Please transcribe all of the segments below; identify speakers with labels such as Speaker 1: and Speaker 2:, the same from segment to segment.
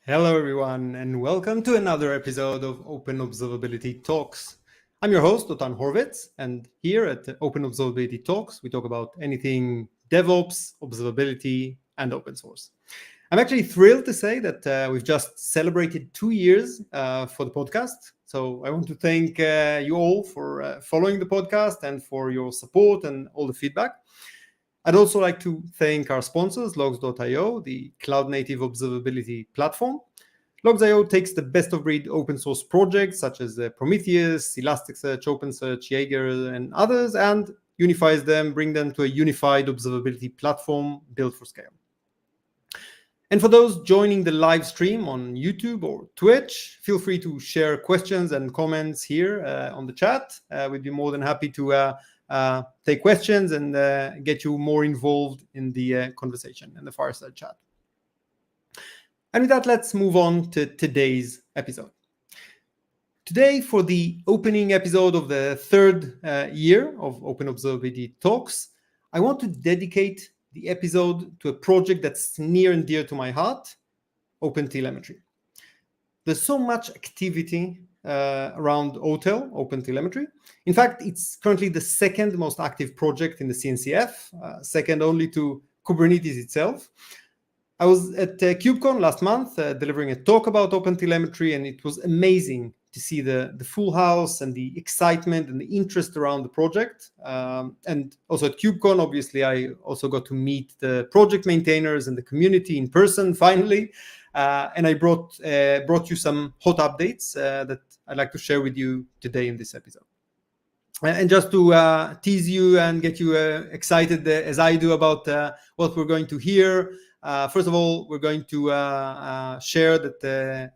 Speaker 1: Hello, everyone, and welcome to another episode of OpenObservability Talks. I'm your host, Otan Horvitz, and here at OpenObservability Talks, we talk about anything DevOps, observability, and open source. I'm actually thrilled to say that we've just celebrated 2 years for the podcast. So I want to thank you all for following the podcast and for your support and all the feedback. I'd also like to thank our sponsors, Logs.io, the cloud-native observability platform. Logs.io takes the best-of-breed open-source projects such as Prometheus, Elasticsearch, OpenSearch, Jaeger, and others, and unifies them, bring them to a unified observability platform built for scale. And for those joining the live stream on YouTube or Twitch, feel free to share questions and comments here on the chat. We'd be more than happy to take questions and get you more involved in the conversation and the fireside chat. And with that, let's move on to today's episode. Today, for the opening episode of the third year of OpenObservability Talks, I want to dedicate the episode to a project that's near and dear to my heart, OpenTelemetry. There's so much activity around OTEL, OpenTelemetry. In fact, it's currently the second most active project in the CNCF, second only to Kubernetes itself. I was at KubeCon last month delivering a talk about OpenTelemetry, and it was amazing to see the full house and the excitement and the interest around the project. And also at KubeCon, obviously, I also got to meet the project maintainers and the community in person, finally. And I brought you some hot updates that I'd like to share with you today in this episode. And just to tease you and get you excited as I do about what we're going to hear, first of all, we're going to share that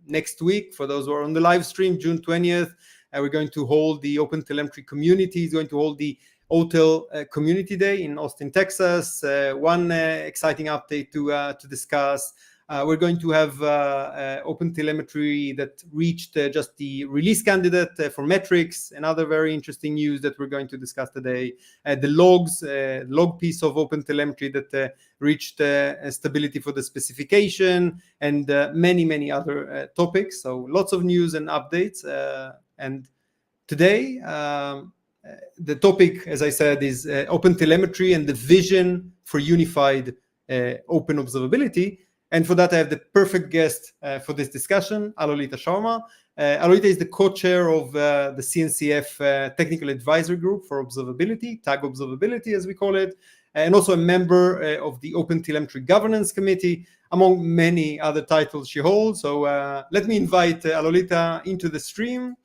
Speaker 1: next week, for those who are on the live stream, June 20th, we're going to hold the OpenTelemetry community is going to hold the OTEL Community Day in Austin, Texas. One exciting update to discuss. We're going to have OpenTelemetry that reached just the release candidate for metrics, and other very interesting news that we're going to discuss today. The log piece of OpenTelemetry that reached stability for the specification, and many, many other topics. So lots of news and updates. And today, the topic, as I said, is OpenTelemetry and the vision for unified open observability. And for that, I have the perfect guest for this discussion, Alolita Sharma. Alolita is the co-chair of the CNCF Technical Advisory Group for Observability, TAG Observability as we call it, and also a member of the OpenTelemetry Governance Committee, among many other titles she holds. So let me invite Alolita into the stream.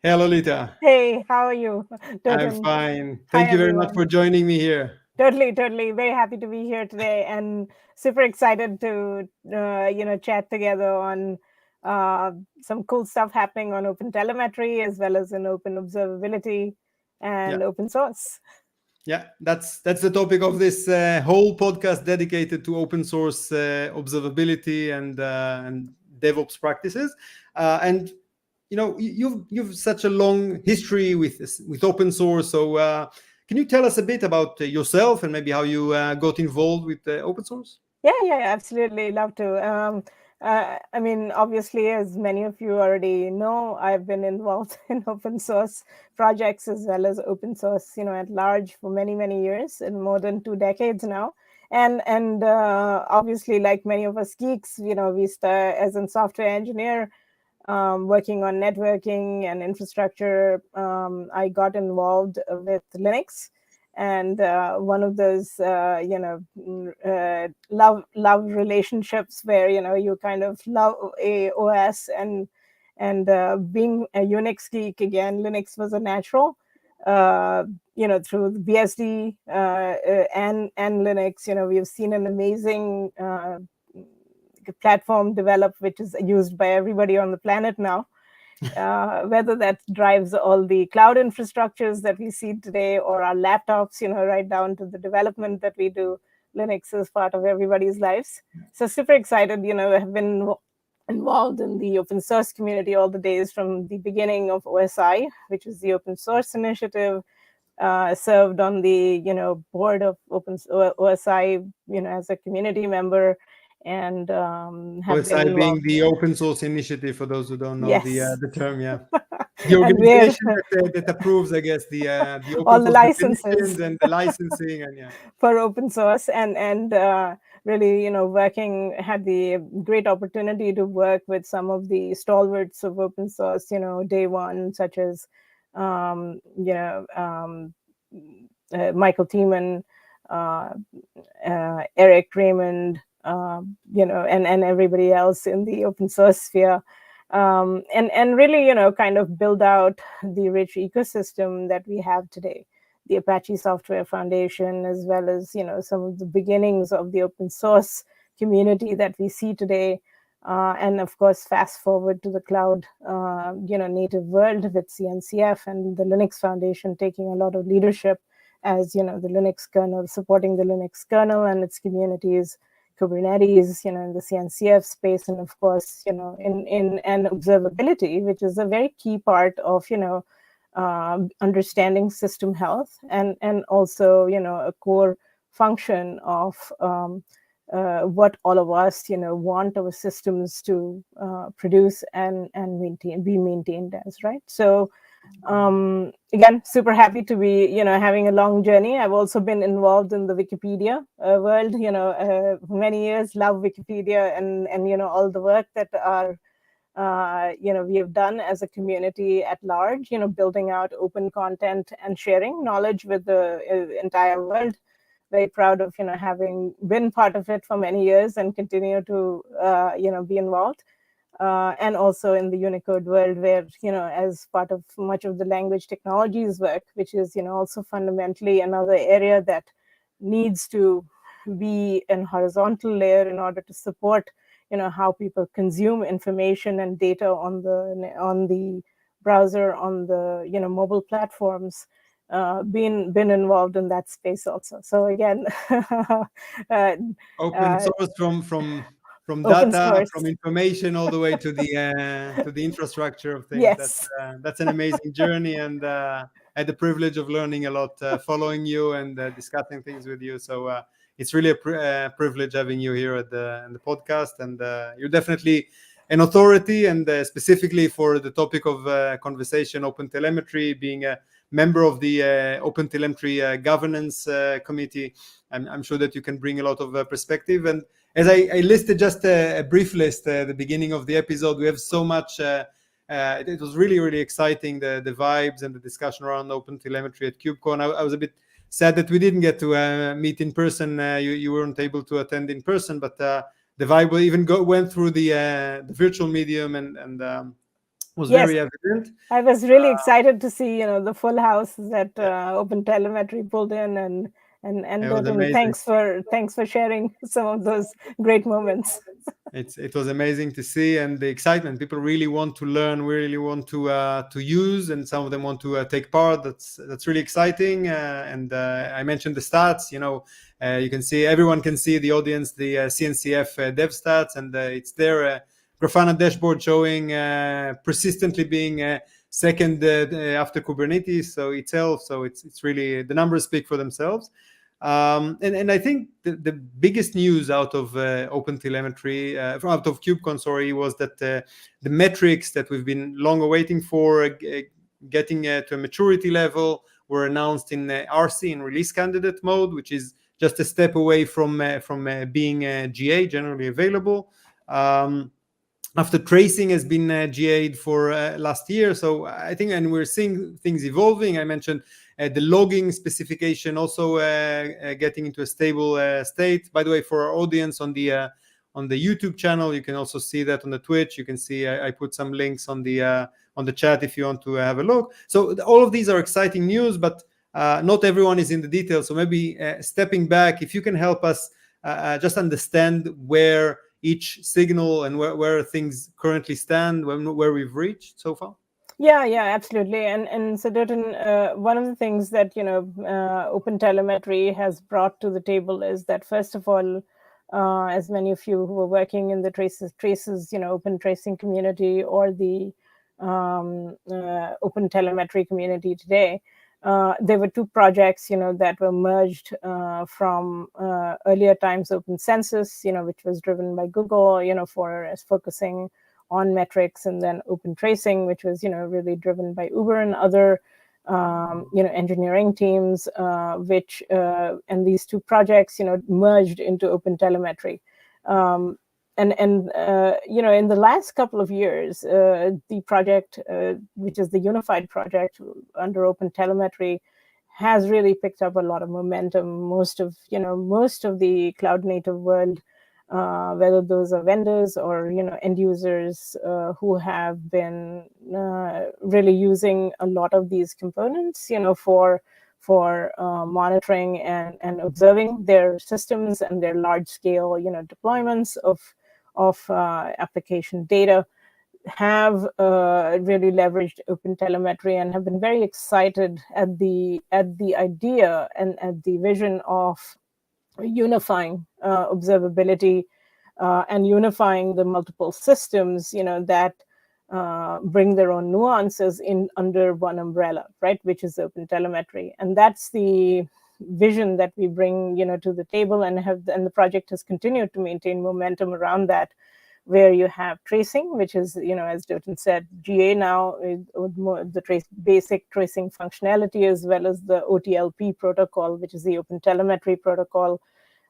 Speaker 1: Hey, Alolita.
Speaker 2: Hey, how are you?
Speaker 1: I'm fine. Thank you very much for joining me here.
Speaker 2: Totally. Very happy to be here today, and super excited to chat together on some cool stuff happening on OpenTelemetry as well as in open observability and open source.
Speaker 1: Yeah, that's the topic of this whole podcast dedicated to open source observability and DevOps practices. And you know, you've such a long history with open source, so. Can you tell us a bit about yourself and maybe how you got involved with open source?
Speaker 2: Yeah, absolutely. Love to. I mean, obviously, as many of you already know, I've been involved in open source projects as well as open source, at large for many, many years, in more than 2 decades now. And obviously, like many of us geeks, we start as a software engineer, working on networking and infrastructure. I got involved with Linux, and one of those love relationships where you kind of love a OS, and being a Unix geek, again, Linux was a natural. Through the BSD and Linux, we've seen an amazing platform develop, which is used by everybody on the planet now, whether that drives all the cloud infrastructures that we see today or our laptops, right down to the development that we do. Linux is part of everybody's lives. So super excited, have been involved in the open source community all the days from the beginning of OSI, which is the open source initiative, served on the, board of OSI, as a community member, and have been
Speaker 1: OSI being
Speaker 2: involved.
Speaker 1: the open source initiative, for those who don't know
Speaker 2: Yes.
Speaker 1: the term, yeah. The
Speaker 2: And we're
Speaker 1: organization that approves, I guess, the
Speaker 2: all
Speaker 1: open
Speaker 2: the
Speaker 1: source
Speaker 2: licenses
Speaker 1: definitions and the licensing, and yeah.
Speaker 2: for open source, and really, had the great opportunity to work with some of the stalwarts of open source, day one, such as Michael Thiemann, Eric Raymond, and everybody else in the open source sphere. And really, kind of build out the rich ecosystem that we have today, the Apache Software Foundation, as well as, some of the beginnings of the open source community that we see today. And of course, fast forward to the cloud, native world with CNCF and the Linux Foundation taking a lot of leadership as, the Linux kernel, supporting the Linux kernel and its communities, Kubernetes, in the CNCF space, and of course, in observability, which is a very key part of, understanding system health, and also, a core function of what all of us, want our systems to produce and be maintained as, right? So again, super happy to be, having a long journey. I've also been involved in the Wikipedia world, for many years. Love Wikipedia and all the work that are we have done as a community at large, building out open content and sharing knowledge with the entire world. Very proud of, having been part of it for many years and continue to, be involved. And also in the Unicode world, where, as part of much of the language technologies work, which is, also fundamentally another area that needs to be an horizontal layer in order to support, how people consume information and data on the browser, on the, mobile platforms. Been involved in that space also. So again,
Speaker 1: Open source from data,
Speaker 2: source.
Speaker 1: from information, all the way to the infrastructure of things.
Speaker 2: Yes.
Speaker 1: That's an amazing journey, and I had the privilege of learning a lot, following you and discussing things with you. So it's really a privilege having you here at the podcast, and you're definitely an authority, and specifically for the topic of conversation, OpenTelemetry, being a member of the OpenTelemetry governance committee. I'm sure that you can bring a lot of perspective. And as I listed just a brief list at the beginning of the episode, we have so much. It was really, really exciting, the vibes and the discussion around OpenTelemetry at KubeCon. I was a bit sad that we didn't get to meet in person. You weren't able to attend in person, but the vibe even went through the virtual medium, and was very evident.
Speaker 2: I was really excited to see, the full house that OpenTelemetry pulled in, and thanks for sharing some of those great moments.
Speaker 1: It was amazing to see, and the excitement. People really want to learn, really want to use, and some of them want to take part. That's really exciting. And I mentioned the stats. You can see, everyone can see, the audience, the CNCF dev stats, and it's there. Grafana dashboard showing persistently being second after Kubernetes, so itself. So it's really, the numbers speak for themselves. And I think the biggest news out of OpenTelemetry, out of KubeCon, was that the metrics that we've been long awaiting for, getting to a maturity level, were announced in RC, in release candidate mode, which is just a step away from being GA, generally available. After tracing has been GA'd for last year. So I think, and we're seeing things evolving. I mentioned the logging specification also getting into a stable state. By the way, for our audience on the YouTube channel, you can also see that on the Twitch. You can see I put some links on the chat if you want to have a look. So all of these are exciting news, but not everyone is in the details. So maybe stepping back, if you can help us just understand where each signal and where things currently stand, where we've reached so far.
Speaker 2: Yeah, absolutely. And so, Dotan, one of the things that OpenTelemetry has brought to the table is that, first of all, as many of you who are working in the traces, open tracing community, or the OpenTelemetry community today, there were two projects, that were merged from earlier times, Open Census, which was driven by Google, for focusing on metrics, and then Open Tracing, which was, really driven by Uber and other, engineering teams, and these two projects, merged into OpenTelemetry. And in the last couple of years, the project, which is the unified project under OpenTelemetry, has really picked up a lot of momentum. Most of the cloud native world, whether those are vendors or end users who have been really using a lot of these components, for monitoring and observing their systems and their large scale deployments of application data, have really leveraged OpenTelemetry and have been very excited at the idea and at the vision of unifying observability and unifying the multiple systems, that bring their own nuances in under one umbrella, right? Which is OpenTelemetry, and that's the vision that we bring, to the table, and the project has continued to maintain momentum around that, where you have tracing, which is, as Dotan said, GA now, the basic tracing functionality, as well as the OTLP protocol, which is the OpenTelemetry protocol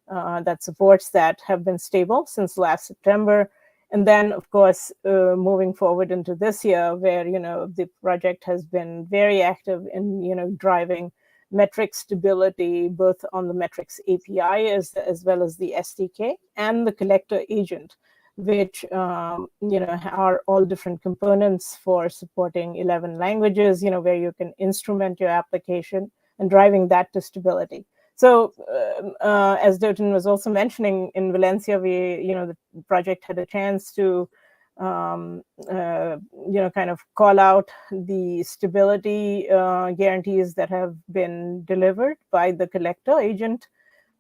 Speaker 2: that supports that, have been stable since last September. And then, of course, moving forward into this year, where, the project has been very active in, driving metric stability, both on the metrics API as well as the SDK and the collector agent, which, are all different components for supporting 11 languages, where you can instrument your application and driving that to stability. So as Dotan was also mentioning, in Valencia, the project had a chance to, kind of call out the stability guarantees that have been delivered by the collector agent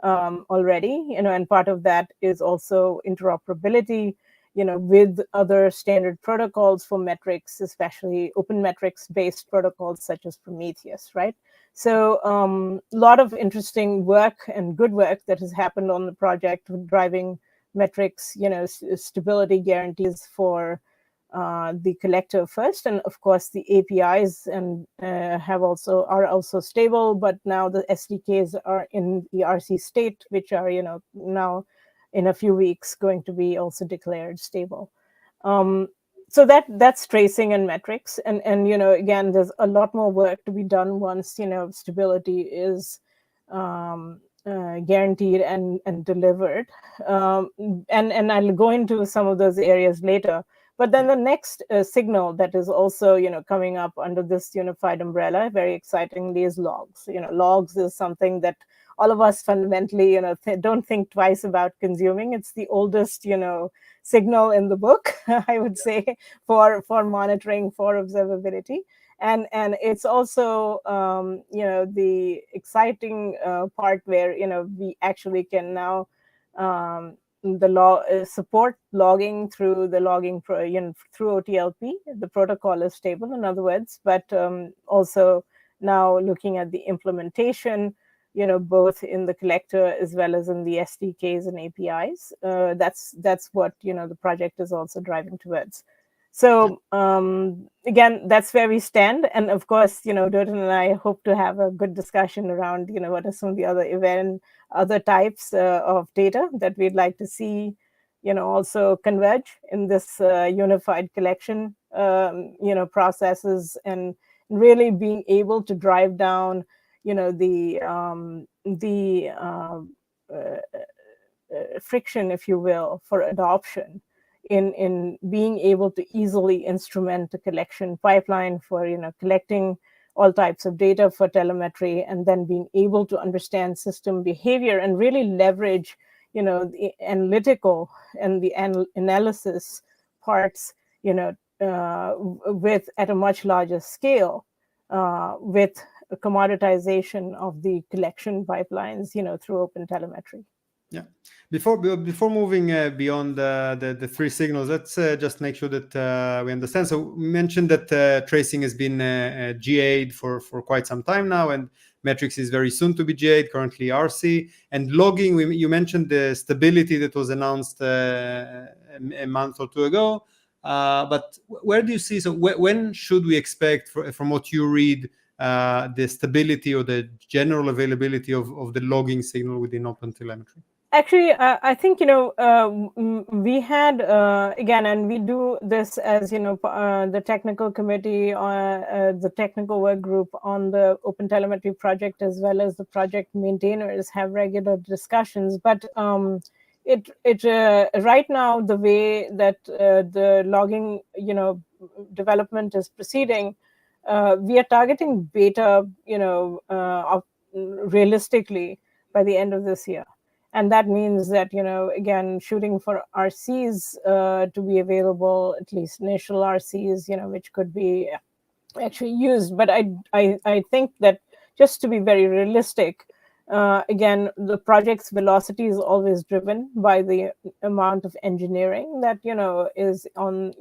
Speaker 2: already, and part of that is also interoperability, with other standard protocols for metrics, especially open metrics based protocols such as Prometheus, right? So a lot of interesting work and good work that has happened on the project with driving metrics, stability guarantees for the collector first, and of course the APIs and are also stable, but now the SDKs are in the RC state, which are now in a few weeks going to be also declared stable. So that's tracing and metrics, and again, there's a lot more work to be done once stability is guaranteed and delivered, and I'll go into some of those areas later. But then the next signal that is also coming up under this unified umbrella, very excitingly, is logs. Logs is something that all of us fundamentally don't think twice about consuming. It's the oldest signal in the book, I would say, for monitoring, for observability. And it's also the exciting part where we actually can now support logging through the logging through OTLP. The protocol is stable, in other words, but also now looking at the implementation, both in the collector as well as in the SDKs and APIs. That's what the project is also driving towards. So again, that's where we stand, and of course, Dotan and I hope to have a good discussion around what are some of the other types of data that we'd like to see, also converge in this unified collection, processes, and really being able to drive down, the friction, if you will, for adoption in being able to easily instrument the collection pipeline for collecting all types of data for telemetry, and then being able to understand system behavior and really leverage the analytical and the analysis parts with at a much larger scale, with commoditization of the collection pipelines through OpenTelemetry.
Speaker 1: Yeah. Before moving beyond the three signals, let's just make sure that we understand. So we mentioned that tracing has been GA'd for quite some time now, and metrics is very soon to be GA'd, currently RC. And logging, you mentioned the stability that was announced a month or two ago. But where do you see, so when should we expect, from what you read, the stability or the general availability of the logging signal within OpenTelemetry?
Speaker 2: Actually, I think, we had, again, and we do this as, the technical committee, the technical work group on the OpenTelemetry project, as well as the project maintainers have regular discussions. But right now, the way that the logging, development is proceeding, we are targeting beta, realistically by the end of this year. And that means that, again, shooting for RCs to be available, at least initial RCs, which could be actually used. But I think that, just to be very realistic, again, the project's velocity is always driven by the amount of engineering that, is on,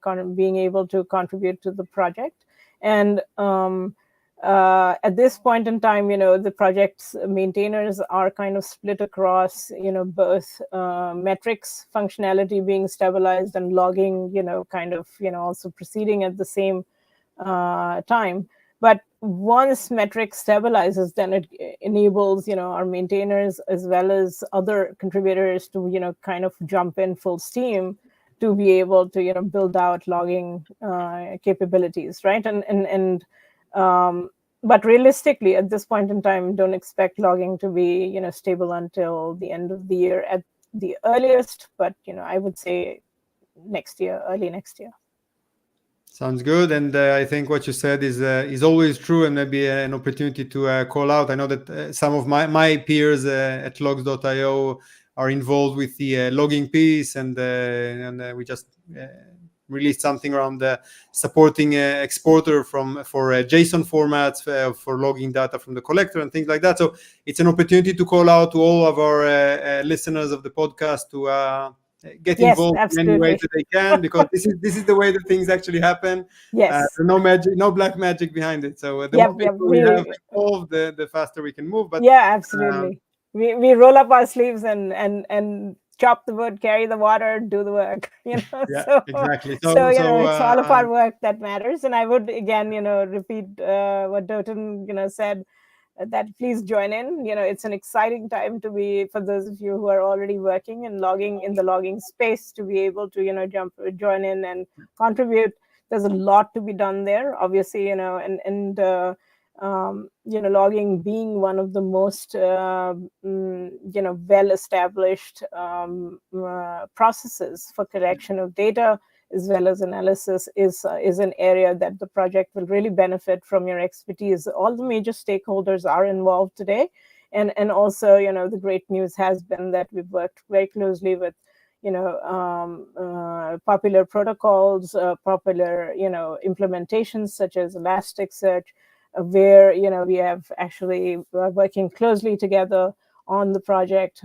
Speaker 2: kind of being able to contribute to the project. And at this point in time, the project's maintainers are kind of split across, both metrics functionality being stabilized and logging, kind of, also proceeding at the same time. But once metrics stabilizes, then it enables, our maintainers as well as other contributors to, kind of jump in full steam to be able to, build out logging capabilities, right? But realistically, at this point in time, don't expect logging to be, stable until the end of the year at the earliest. But, I would say next year, early next year.
Speaker 1: Sounds good. And I think what you said is always true, and maybe an opportunity to call out. I know that some of my peers at logs.io are involved with the logging piece, and we just released something around supporting exporter for JSON formats for logging data from the collector and things like that. So it's an opportunity to call out to all of our listeners of the podcast to get involved in any way that they can, because this is the way that things actually happen.
Speaker 2: Yes.
Speaker 1: No magic, no black magic behind it. So the more people we have involved, the faster we can move. But
Speaker 2: yeah, absolutely. We roll up our sleeves and chop the wood, carry the water, do the work.
Speaker 1: Yeah, exactly.
Speaker 2: So it's all of our work that matters. And I would again, repeat what Dotan, said, that please join in. It's an exciting time to be, for those of you who are already working and logging in the logging space, to be able to join in and contribute. There's a lot to be done there, obviously, and logging being one of the most well-established processes for collection of data as well as analysis is an area that the project will really benefit from your expertise. All the major stakeholders are involved today, and also the great news has been that we've worked very closely with popular protocols, popular implementations such as Elasticsearch, where we have actually working closely together on the project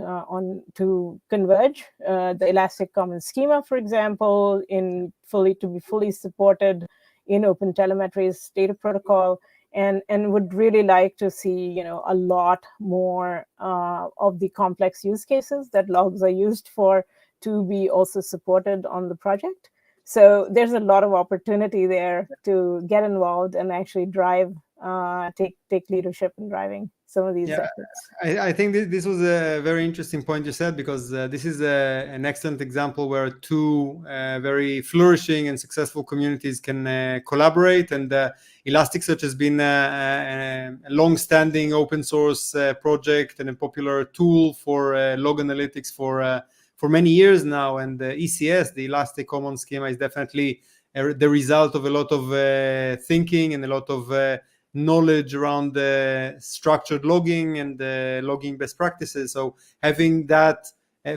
Speaker 2: to converge the Elastic Common Schema, for example, to be fully supported in OpenTelemetry's data protocol, and would really like to see a lot more of the complex use cases that logs are used for to be also supported on the project. So there's a lot of opportunity there to get involved and actually drive, take leadership in driving some of these efforts.
Speaker 1: I think this was a very interesting point you said, because this is an excellent example where two very flourishing and successful communities can collaborate. And Elasticsearch has been a long-standing open source project and a popular tool for log analytics for many years now. And ECS, the Elastic Common Schema, is definitely the result of a lot of thinking and a lot of knowledge around structured logging and logging best practices. So having that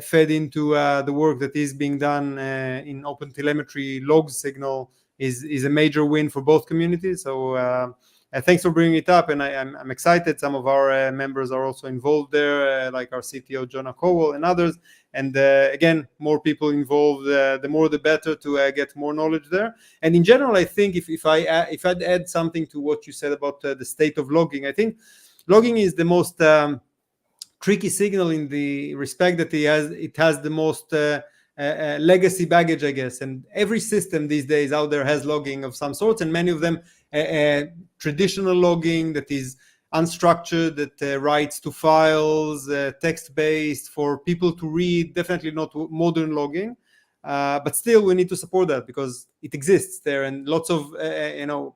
Speaker 1: fed into the work that is being done in OpenTelemetry logs signal is a major win for both communities. So thanks for bringing it up, and I'm excited. Some of our members are also involved there, like our CTO Jonah Cowell and others. And again, more people involved, the more the better to get more knowledge there. And in general, I think if I'd add something to what you said about the state of logging, I think logging is the most tricky signal in the respect that it has the most legacy baggage, I guess. And every system these days out there has logging of some sorts, and many of them traditional logging that is unstructured, that writes to files, text-based for people to read, definitely not modern logging. But still, we need to support that because it exists there, and lots of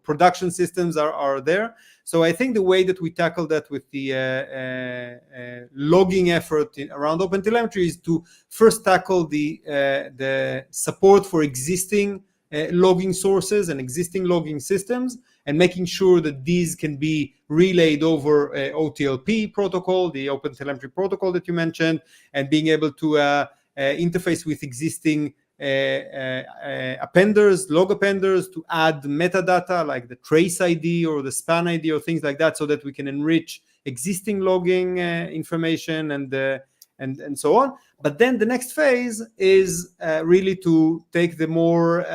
Speaker 1: production systems are there. So I think the way that we tackle that with the logging effort around OpenTelemetry is to first tackle the support for existing logging sources and existing logging systems, and making sure that these can be relayed over OTLP protocol, the OpenTelemetry protocol that you mentioned, and being able to interface with existing appenders, log appenders, to add metadata like the trace ID or the span ID or things like that, so that we can enrich existing logging information and so on. But then the next phase is really to take the more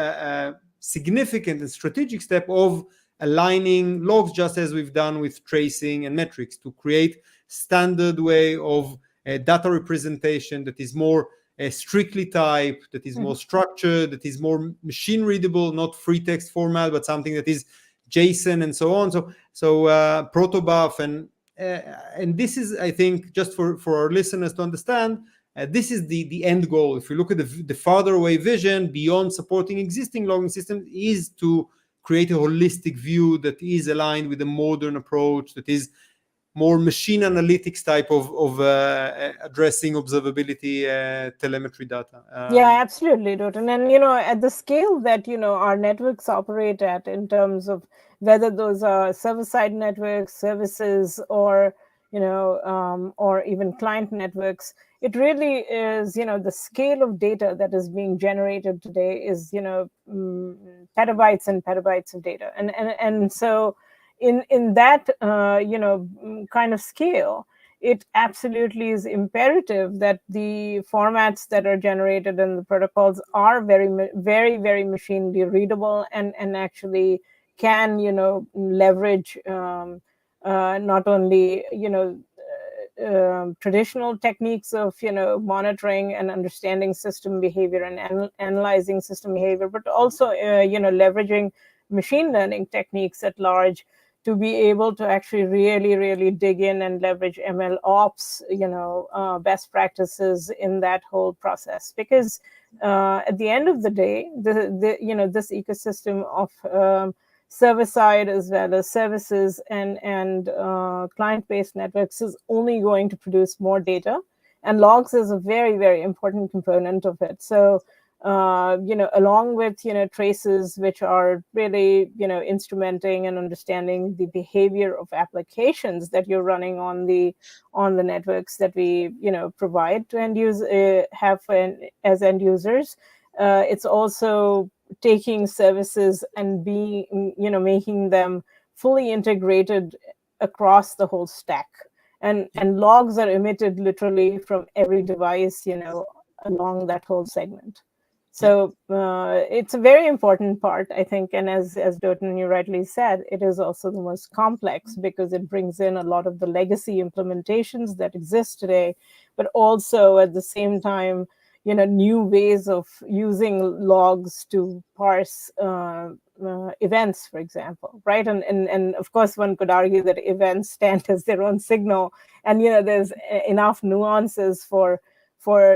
Speaker 1: significant and strategic step of aligning logs, just as we've done with tracing and metrics, to create standard way of data representation that is more strictly typed, that is more structured, that is more machine readable, not free text format, but something that is JSON and so on. So protobuf and this is, I think, just for our listeners to understand, this is the end goal. If you look at the farther away vision beyond supporting existing logging systems, is to create a holistic view that is aligned with a modern approach, that is more machine analytics type of addressing observability telemetry data.
Speaker 2: Yeah, absolutely, Dotan. And, at the scale that, our networks operate at, in terms of whether those are server-side networks, services, or, or even client networks, it really is, the scale of data that is being generated today is, petabytes and petabytes of data. And so in that, kind of scale, it absolutely is imperative that the formats that are generated and the protocols are very, very, very machinely readable and actually can, leverage not only, traditional techniques of, monitoring and understanding system behavior and analyzing system behavior, but also, leveraging machine learning techniques at large to be able to actually really, really dig in and leverage ML ops, best practices in that whole process. Because at the end of the day, this ecosystem of server-side as well as services and client-based networks is only going to produce more data, and logs is a very, very important component of it. So along with, traces, which are really, instrumenting and understanding the behavior of applications that you're running on the networks that we, provide to end users, as end users. It's also taking services and making them fully integrated across the whole stack. And logs are emitted literally from every device, along that whole segment. So it's a very important part, I think. And as Dotan, you rightly said, it is also the most complex because it brings in a lot of the legacy implementations that exist today, but also at the same time, new ways of using logs to parse events, for example, right? And of course, one could argue that events stand as their own signal, and there's enough nuances for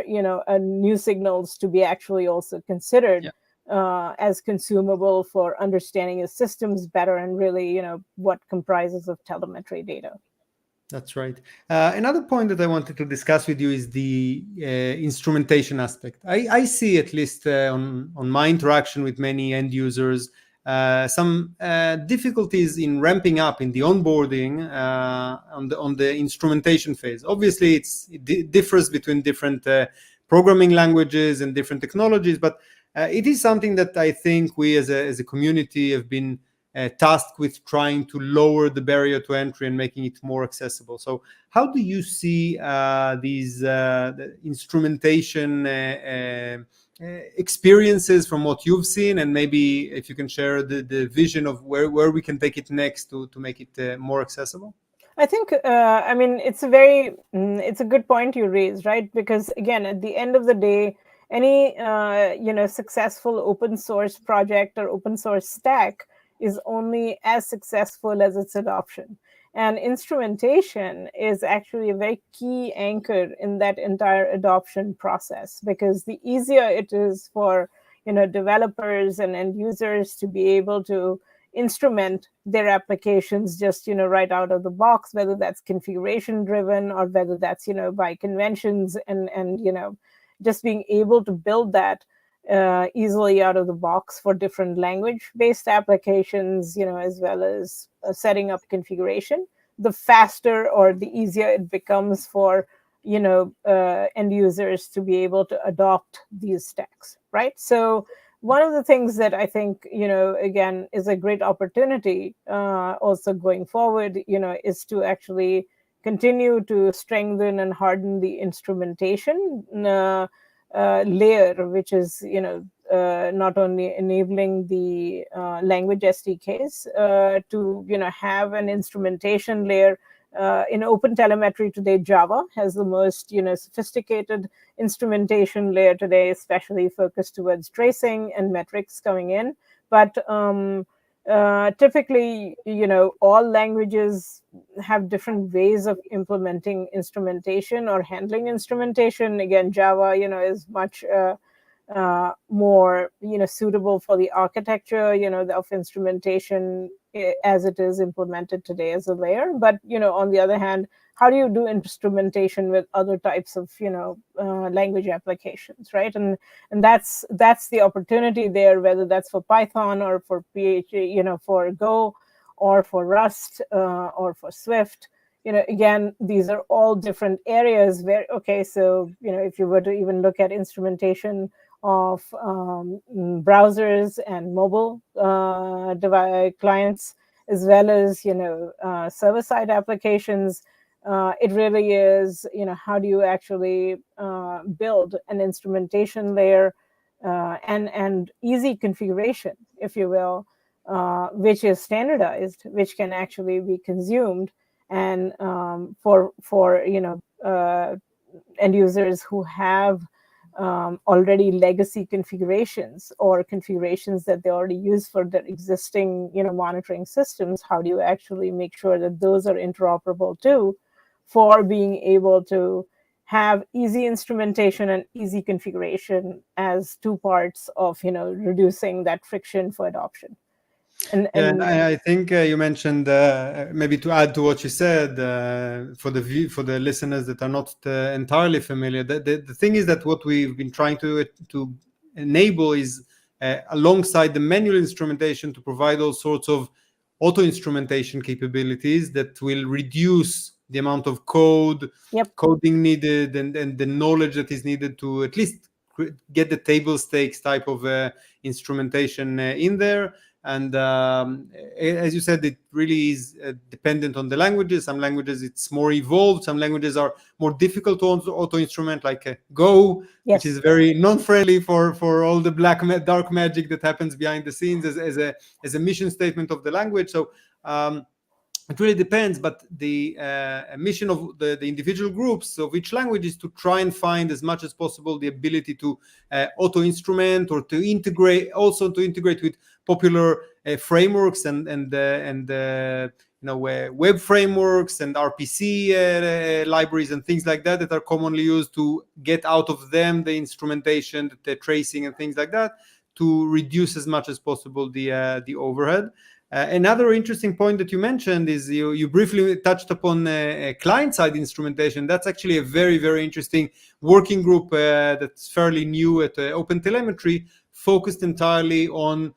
Speaker 2: new signals to be actually also considered as consumable for understanding your systems better, and really, what comprises of telemetry data.
Speaker 1: That's right. Another point that I wanted to discuss with you is the instrumentation aspect. I see, at least on my interaction with many end users, some difficulties in ramping up in the onboarding on the instrumentation phase. Obviously, it differs between different programming languages and different technologies, but it is something that I think we as a community have been tasked with trying to lower the barrier to entry and making it more accessible. So how do you see these the instrumentation experiences from what you've seen, and maybe if you can share the vision of where we can take it next to make it more accessible?
Speaker 2: I think, I mean, it's a good point you raised, right? Because again, at the end of the day, any successful open source project or open source stack is only as successful as its adoption. And instrumentation is actually a very key anchor in that entire adoption process, because the easier it is for developers and end users to be able to instrument their applications just right out of the box, whether that's configuration driven or whether that's by conventions, and just being able to build that easily out of the box for different language based applications, as well as setting up configuration, the faster or the easier it becomes for end users to be able to adopt these stacks, right? So one of the things that I think, again, is a great opportunity also going forward, is to actually continue to strengthen and harden the instrumentation layer, which is, not only enabling the language SDKs to, have an instrumentation layer. In OpenTelemetry today, Java has the most, sophisticated instrumentation layer today, especially focused towards tracing and metrics coming in. But typically, all languages have different ways of implementing instrumentation or handling instrumentation. Again, Java, is much more, suitable for the architecture, of instrumentation as it is implemented today as a layer. But, on the other hand, how do you do instrumentation with other types of, language applications, right? And that's the opportunity there, whether that's for Python or for PHP, for Go or for Rust or for Swift. Again, these are all different areas where, okay, so, if you were to even look at instrumentation of browsers and mobile clients, as well as server-side applications, it really is how do you actually build an instrumentation layer and easy configuration, if you will, which is standardized, which can actually be consumed, and for end users who have already legacy configurations or configurations that they already use for their existing monitoring systems, how do you actually make sure that those are interoperable too, for being able to have easy instrumentation and easy configuration as two parts of reducing that friction for adoption.
Speaker 1: And I think you mentioned, maybe to add to what you said, for the listeners that are not entirely familiar, the thing is that what we've been trying to enable is, alongside the manual instrumentation, to provide all sorts of auto instrumentation capabilities that will reduce the amount of coding needed, and the knowledge that is needed to at least get the table stakes type of instrumentation in there. And as you said, it really is dependent on the languages. Some languages it's more evolved. Some languages are more difficult to auto-instrument, like Go, which is very non-friendly for all the dark magic that happens behind the scenes as a mission statement of the language. So it really depends, but the mission of the individual groups of each language is to try and find as much as possible the ability to auto-instrument, or to integrate with popular frameworks and web frameworks and RPC libraries and things like that are commonly used, to get out of them the instrumentation, the tracing and things like that, to reduce as much as possible the overhead. Another interesting point that you mentioned is you briefly touched upon client-side instrumentation. That's actually a very, very interesting working group that's fairly new at OpenTelemetry, focused entirely on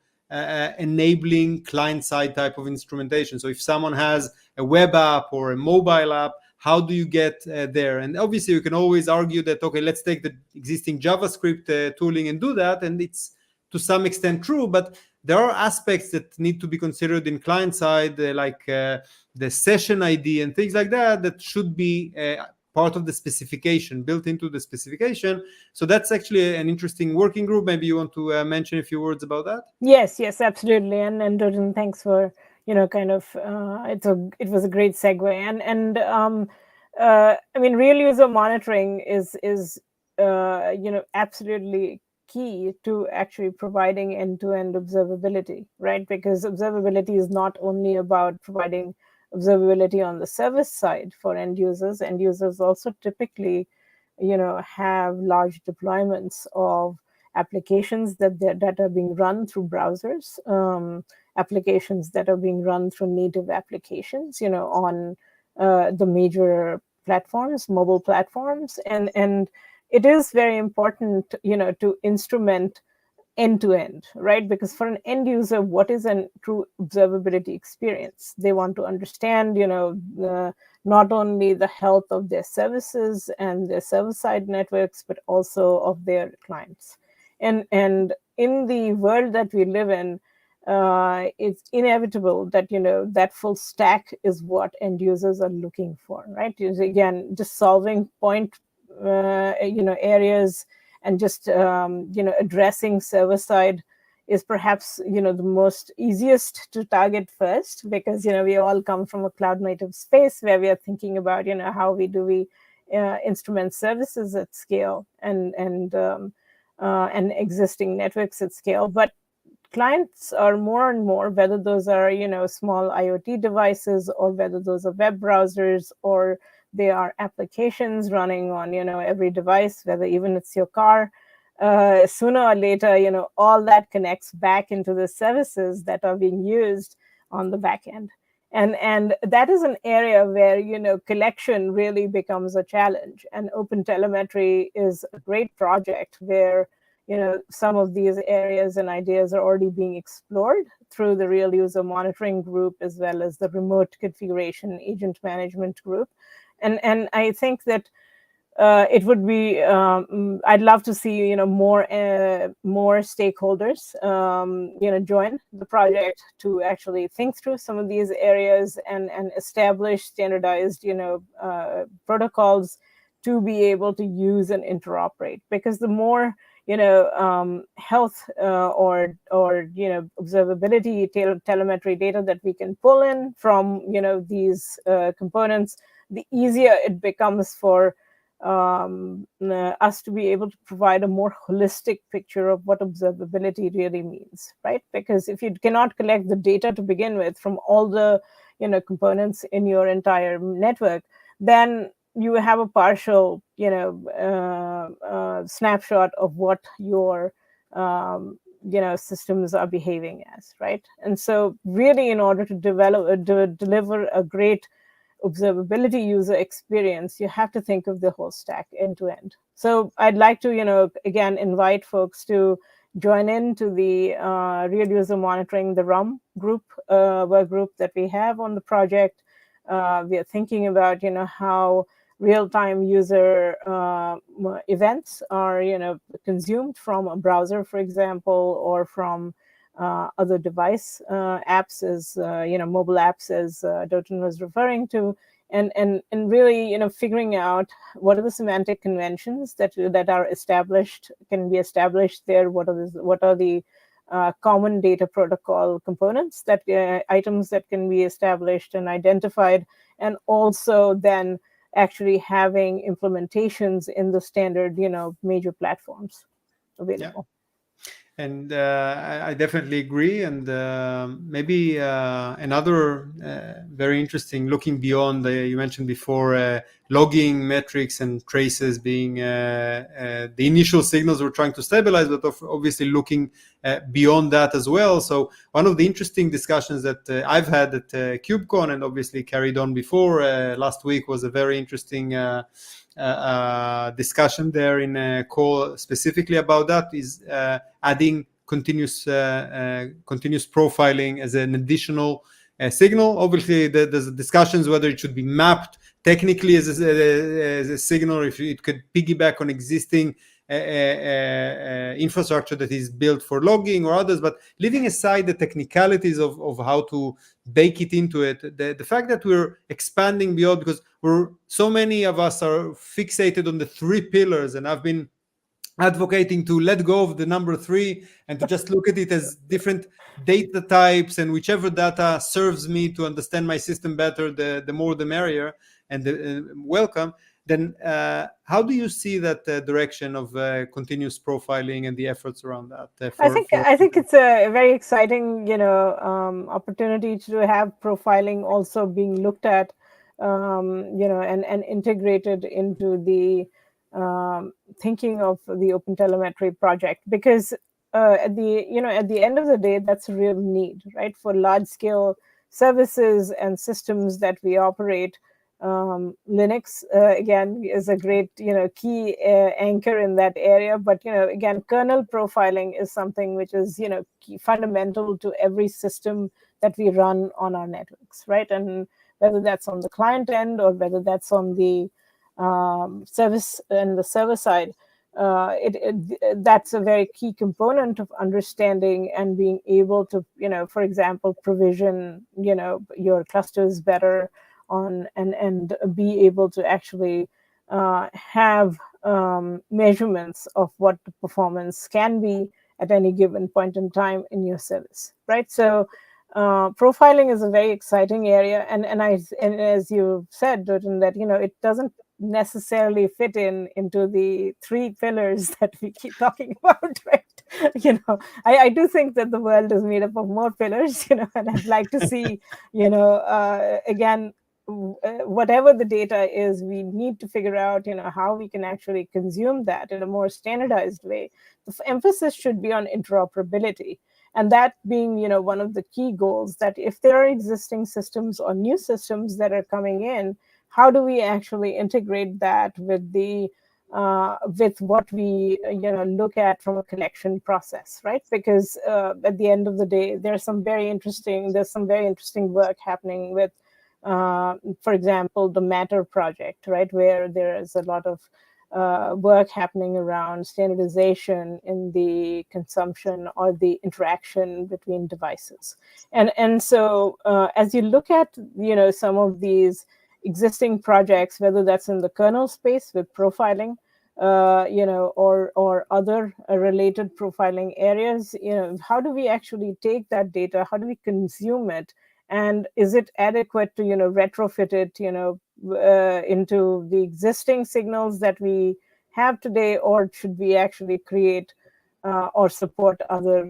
Speaker 1: enabling client-side type of instrumentation. So if someone has a web app or a mobile app, how do you get there? And obviously you can always argue that, okay, let's take the existing JavaScript tooling and do that. And it's to some extent true, but there are aspects that need to be considered in client side, like the session ID and things like that, that should be part of the specification, built into the specification. So that's actually an interesting working group. Maybe you want to mention a few words about that?
Speaker 2: Yes, absolutely. And Dotan, thanks for kind of it was a great segue. And I mean, real user monitoring is absolutely key to actually providing end-to-end observability, right? Because observability is not only about providing observability on the service side for end users. End users also typically have large deployments of applications that are being run through browsers, applications that are being run through native applications, on the major platforms, mobile platforms, and it is very important, to instrument end-to-end, right? Because for an end user, what is a true observability experience? They want to understand, not only the health of their services and their server-side networks, but also of their clients. And in the world that we live in, it's inevitable that that full stack is what end users are looking for, right? Again, just solving point areas and just addressing server side is perhaps the most easiest to target first, because we all come from a cloud native space where we are thinking about how we instrument services at scale and existing networks at scale. But clients are more and more, whether those are small IoT devices or whether those are web browsers or they are applications running on every device, whether even it's your car, sooner or later all that connects back into the services that are being used on the back end. And that is an area where collection really becomes a challenge. And OpenTelemetry is a great project where some of these areas and ideas are already being explored through the real user monitoring group, as well as the remote configuration agent management group. And I think that it would be, I'd love to see more stakeholders join the project to actually think through some of these areas and establish standardized protocols to be able to use and interoperate. Because the more health or observability telemetry data that we can pull in from these components, the easier it becomes for us to be able to provide a more holistic picture of what observability really means, right? Because if you cannot collect the data to begin with from all the components in your entire network, then you have a partial snapshot of what your systems are behaving as, right? And so really, in order to deliver a great observability user experience, you have to think of the whole stack end to end. So I'd like to again invite folks to join into the real user monitoring, the RUM group, work group that we have on the project. We are thinking about how real-time user events are consumed from a browser, for example, or from other device apps, as mobile apps, as Dotan was referring to, and really figuring out what are the semantic conventions that are established, can be established there. What are the common data protocol components, that items that can be established and identified, and also then actually having implementations in the standard major platforms available.
Speaker 1: Yeah. And I definitely agree. And maybe another very interesting, looking beyond, you mentioned before, logging metrics and traces being the initial signals we're trying to stabilize, but obviously looking beyond that as well. So one of the interesting discussions that I've had at KubeCon, and obviously carried on before last week, was a very interesting discussion there in a call specifically about that, is adding continuous profiling as an additional signal. Obviously, there's discussions whether it should be mapped technically as a signal, if it could piggyback on existing infrastructure that is built for logging or others, but leaving aside the technicalities of how to bake it into it, the fact that we're expanding beyond, because so many of us are fixated on the 3 pillars, and I've been advocating to let go of the number 3 and to just look at it as different data types, and whichever data serves me to understand my system better, the more the merrier, and welcome. Then how do you see that direction of continuous profiling and the efforts around that?
Speaker 2: I think it's a very exciting, opportunity to have profiling also being looked at, and integrated into the thinking of the OpenTelemetry project, because at the end of the day, that's a real need, right? For large scale services and systems that we operate. Linux again is a great key anchor in that area, but again, kernel profiling is something which is fundamental to every system that we run on our networks, right? And whether that's on the client end or whether that's on the service and the server side, that's a very key component of understanding and being able to for example, provision your clusters better on, and be able to actually have measurements of what the performance can be at any given point in time in your service, right? So profiling is a very exciting area, and as you said, Dotan, that it doesn't necessarily fit into the 3 pillars that we keep talking about, right? I do think that the world is made up of more pillars, and I'd like to see again, whatever the data is, we need to figure out how we can actually consume that in a more standardized way. The emphasis should be on interoperability, and that being one of the key goals, that if there are existing systems or new systems that are coming in, how do we actually integrate that with the with what we look at from a collection process, right? Because at the end of the day, there's some very interesting work happening with for example, the Matter project, right, where there is a lot of work happening around standardization in the consumption or the interaction between devices. And so as you look at some of these existing projects, whether that's in the kernel space with profiling, or other related profiling areas, how do we actually take that data? How do we consume it? And is it adequate to retrofit it into the existing signals that we have today, or should we actually create or support other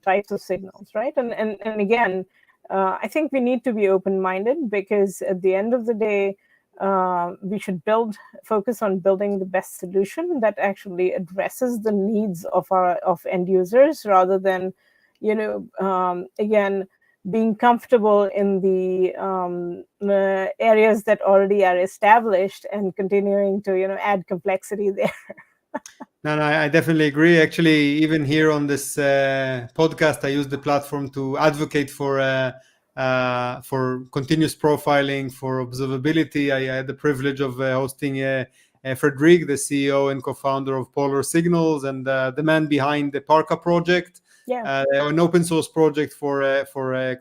Speaker 2: types of signals, right? And again, I think we need to be open-minded, because at the end of the day, we should focus on building the best solution that actually addresses the needs of end users, rather than again, being comfortable in the areas that already are established and continuing to add complexity there.
Speaker 1: No, I definitely agree. Actually, even here on this podcast, I use the platform to advocate for continuous profiling, for observability. I had the privilege of hosting Frederic, the CEO and co-founder of Polar Signals, and the man behind the Parka project, an open source project for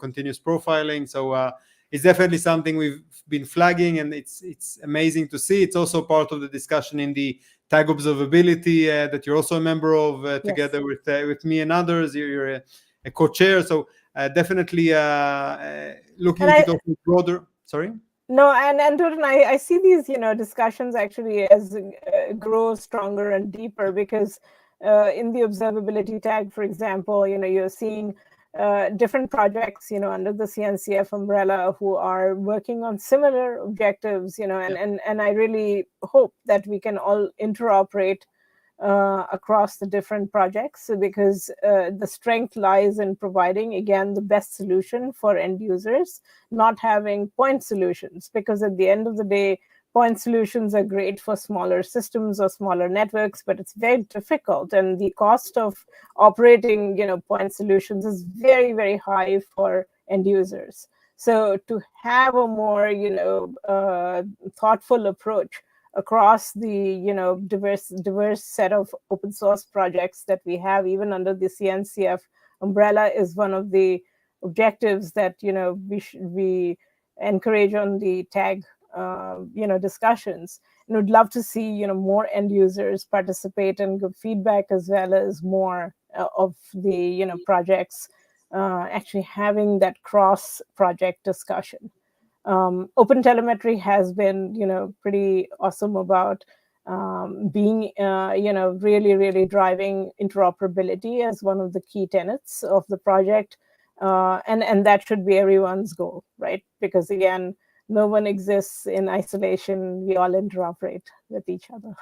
Speaker 1: continuous profiling. So it's definitely something we've been flagging, and it's amazing to see. It's also part of the discussion in the Tag Observability that you're also a member of, together with me and others. You're a co-chair, so definitely looking at it also broader. Sorry.
Speaker 2: No, and Dotan, I see these discussions actually as grow stronger and deeper, because in the observability tag, for example, you're seeing different projects, under the CNCF umbrella, who are working on similar objectives, and I really hope that we can all interoperate across the different projects, because the strength lies in providing, again, the best solution for end users, not having point solutions, because at the end of the day, point solutions are great for smaller systems or smaller networks, but it's very difficult, and the cost of operating point solutions is very, very high for end users. So to have a more thoughtful approach across the diverse set of open source projects that we have, even under the CNCF umbrella, is one of the objectives that we encourage on the tag discussions. And would love to see more end users participate and give feedback, as well as more of the projects actually having that cross project discussion. OpenTelemetry has been pretty awesome about being really driving interoperability as one of the key tenets of the project, and that should be everyone's goal, right? Because again, no one exists in isolation. We all interoperate with each other.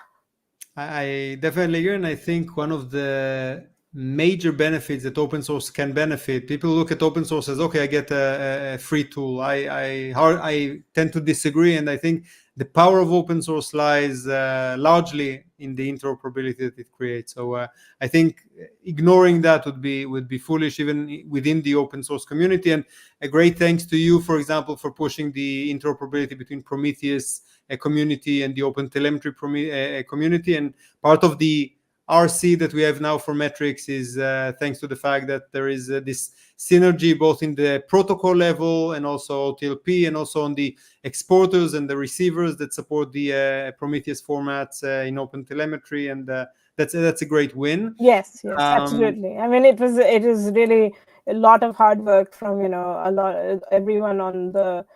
Speaker 1: I definitely agree, and I think one of the major benefits that open source can benefit, people look at open source as, okay, I get a free tool. I tend to disagree, and I think the power of open source lies largely in the interoperability that it creates. So I think ignoring that would be foolish, even within the open source community. And a great thanks to you, for example, for pushing the interoperability between Prometheus community and the OpenTelemetry community. And part of the RC that we have now for metrics is thanks to the fact that there is this synergy both in the protocol level and also OTLP, and also on the exporters and the receivers that support the Prometheus formats in OpenTelemetry, and that's a great win.
Speaker 2: Yes, absolutely. I mean, it is really a lot of hard work from everyone on the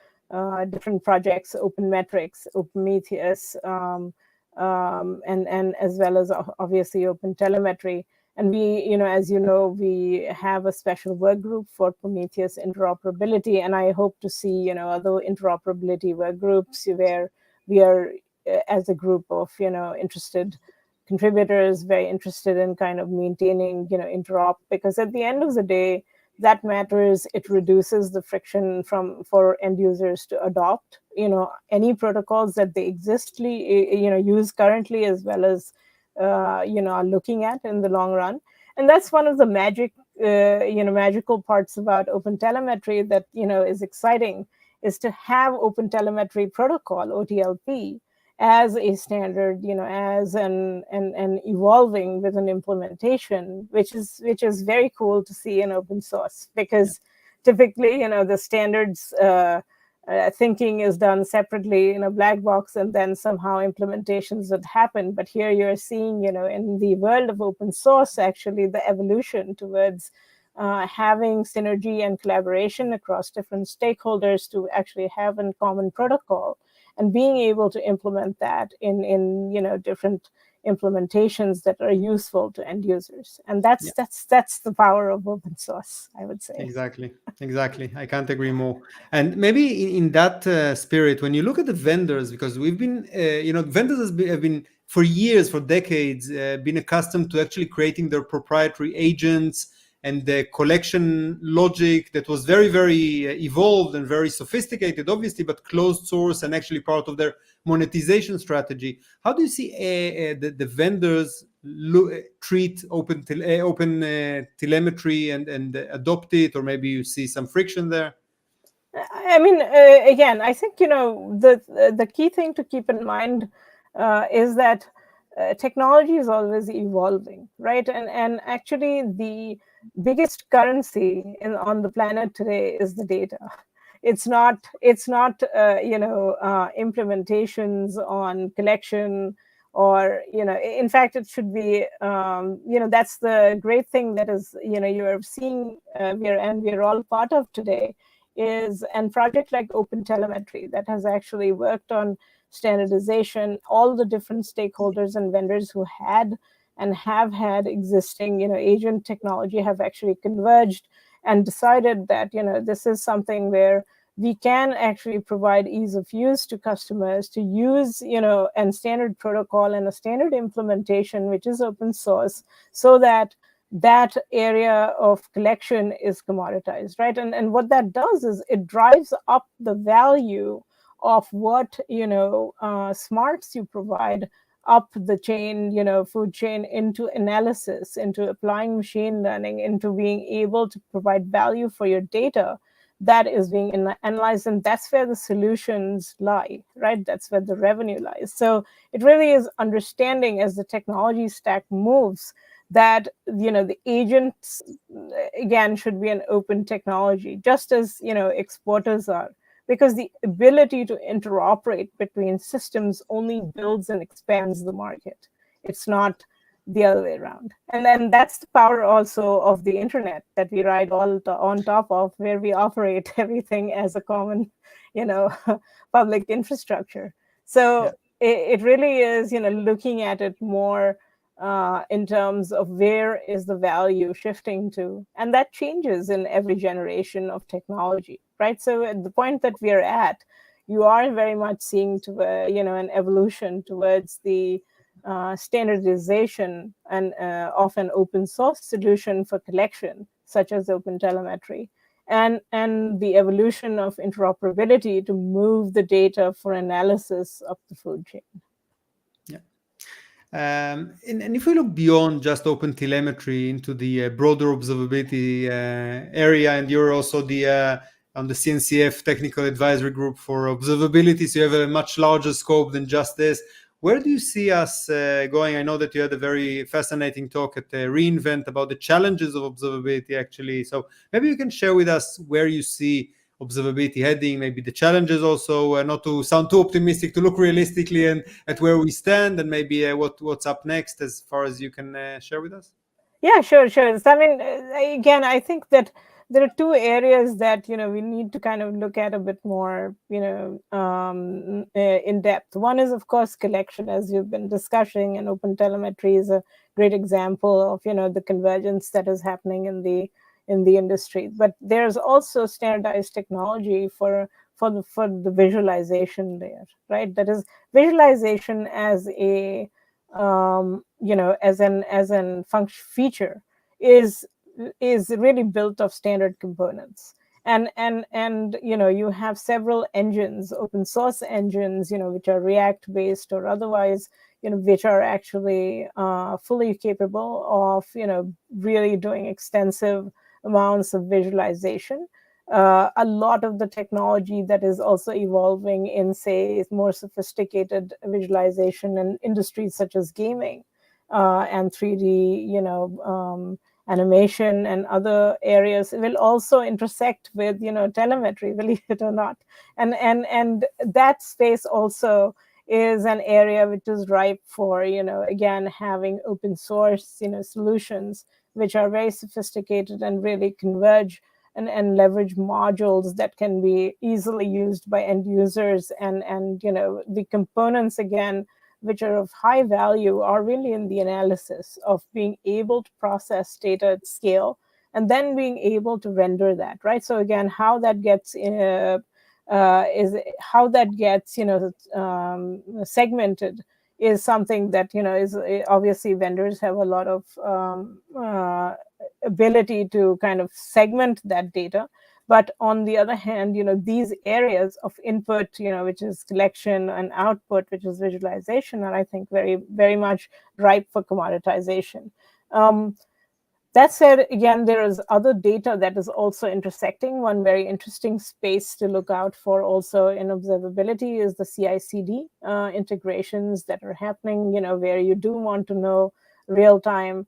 Speaker 2: different projects, OpenMetrics, OpenMetheus, and as well as obviously OpenTelemetry. And we, as we have a special work group for Prometheus interoperability, and I hope to see, other interoperability work groups where we are, as a group of, interested contributors, very interested in kind of maintaining, interop, because at the end of the day, that matters. It reduces the friction for end users to adopt, any protocols that they use currently, as well as, are looking at in the long run. And that's one of the magical parts about OpenTelemetry that, is exciting, is to have OpenTelemetry protocol, OTLP, as a standard, as an evolving with an implementation, which is very cool to see in open source, because typically, the standards thinking is done separately in a black box, and then somehow implementations would happen. But here you're seeing, in the world of open source, actually the evolution towards having synergy and collaboration across different stakeholders to actually have a common protocol, and being able to implement that in different implementations that are useful to end users. And that's the power of open source, I would say.
Speaker 1: Exactly. I can't agree more. And maybe in that spirit, when you look at the vendors, because we've been, vendors have been for years, for decades, been accustomed to actually creating their proprietary agents and the collection logic that was very, very evolved and very sophisticated, obviously, but closed source and actually part of their monetization strategy. How do you see the vendors treat open telemetry and adopt it, or maybe you see some friction there?
Speaker 2: I mean, again, I think, the key thing to keep in mind is that technology is always evolving, right? And actually, the biggest currency on the planet today is the data. It's not implementations on collection, or in fact, it should be that's the great thing that is you're seeing we're all part of today, is a project like OpenTelemetry that has actually worked on standardization. All the different stakeholders and vendors who had and have had existing agent technology have actually converged and decided that this is something where we can actually provide ease of use to customers to use a standard protocol and a standard implementation which is open source, so that area of collection is commoditized, right? And what that does is it drives up the value of what smarts you provide up the chain, food chain, into analysis, into applying machine learning, into being able to provide value for your data that is being analyzed, and that's where the solutions lie, right? That's where the revenue lies. So it really is understanding as the technology stack moves that, the agents, again, should be an open technology, just as, exporters are, because the ability to interoperate between systems only builds and expands the market. It's not the other way around. And then that's the power also of the internet that we ride all on top of, where we operate everything as a common, public infrastructure. So it really is, looking at it more in terms of where is the value shifting to, and that changes in every generation of technology, right? So at the point that we are at, you are very much seeing to an evolution towards the standardization and of an open source solution for collection, such as OpenTelemetry, and the evolution of interoperability to move the data for analysis up the food chain.
Speaker 1: And if we look beyond just OpenTelemetry into the broader observability area, and you're also on the CNCF technical advisory group for observability, so you have a much larger scope than just this. Where do you see us going? I know that you had a very fascinating talk at reInvent about the challenges of observability, actually. So maybe you can share with us where you see observability heading, maybe the challenges also, not to sound too optimistic, to look realistically and at where we stand, and maybe what's up next, as far as you can share with us.
Speaker 2: Yeah, sure. So, I mean, again, I think that there are two areas that we need to kind of look at a bit more in depth. One is, of course, collection, as you've been discussing, and OpenTelemetry is a great example of the convergence that is happening in the industry. But there's also standardized technology for the visualization layer, right? That is visualization as a as an function feature is really built of standard components. And you have several engines, open source engines, which are React based or otherwise, which are actually fully capable of really doing extensive amounts of visualization. A lot of the technology that is also evolving in, say, more sophisticated visualization in industries such as gaming and 3D, animation and other areas will also intersect with, telemetry, believe it or not. And that space also is an area which is ripe for, again, having open source, solutions which are very sophisticated and really converge and leverage modules that can be easily used by end users. And the components, again, which are of high value, are really in the analysis of being able to process data at scale and then being able to render that, right? So again, how that gets segmented is something that is obviously vendors have a lot of ability to kind of segment that data. But on the other hand, these areas of input, which is collection, and output, which is visualization, are, I think, very, very much ripe for commoditization. That said, again, there is other data that is also intersecting. One very interesting space to look out for also in observability is the CI/CD integrations that are happening, where you do want to know real time,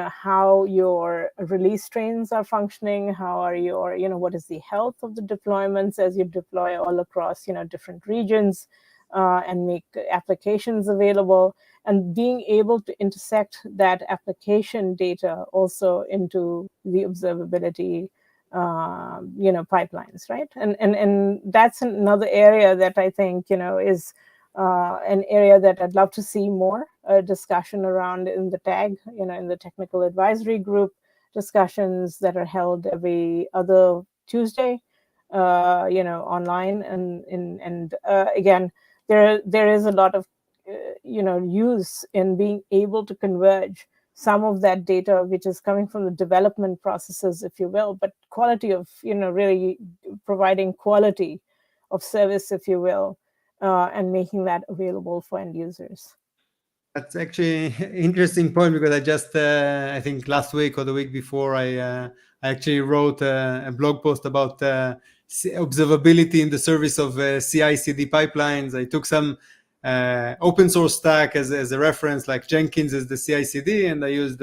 Speaker 2: how your release trains are functioning, how are your, what is the health of the deployments as you deploy all across, different regions and make applications available, and being able to intersect that application data also into the observability, pipelines, right? And that's another area that I think, is an area that I'd love to see more discussion around in the TAG, in the technical advisory group, discussions that are held every other Tuesday, online. And again, there is a lot of use in being able to converge some of that data which is coming from the development processes, if you will, but quality of really providing quality of service, if you will, and making that available for end users.
Speaker 1: That's actually an interesting point, because I just I think last week or the week before I actually wrote a blog post about observability in the service of CI/CD pipelines. I took some open source stack as a reference, like Jenkins as the CI/CD, and I used